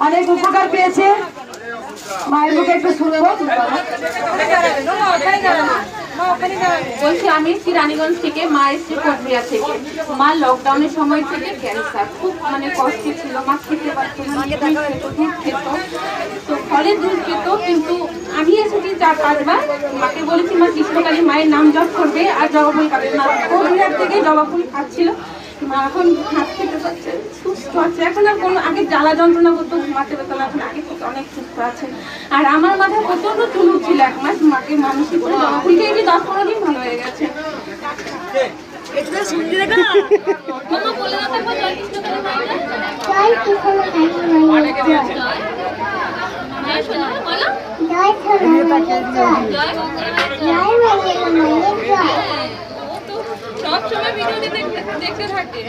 অনেক উপকার পেয়েছে। মায়ের মুখে একটু শুনবো। বলছি আমি রানীগঞ্জ থেকে, মা এসছে কোচবিহার থেকে। মা লকডাউনের সময় থেকে ক্যান্সার, খুব মানে কষ্ট ছিল, মা খেতে পারতো না, দুধ খেত, তো ফলের দুধ খেত। কিন্তু আমি এসেছি 4-5 বার, মাকে বলেছি মা কৃষ্ণকালী মায়ের নাম জপ করবে আর জবা ফুল খাবে। মা কোচবিহার থেকে জবা ফুল খাচ্ছিল, মা এখন হাত খেতে পারছে, সুস্থ আছে। এখন আর কোনো আগে জ্বালা যন্ত্রণা করতো, ঘুমাতে পেতো না, এখন আগে থেকে অনেক সুস্থ আছে। আর আমার মাথায় প্রচন্ড চুল ছিল 1 মাস, মাকে মানসিক করে জবা ফুল খেয়ে 10-15 দিন ভালো হয়ে গেছে। মামা বলে না থাকবো জয় কৃষ্ণকালী মায়ের জয় কৃষ্ণকালী মায়ের জয় জয় সোনা বলো জয় সোনা মায়ের জয় জয় মঙ্গলা মায়ের জয়। ও তো সব সময় ভিডিও দেখতে থাকে।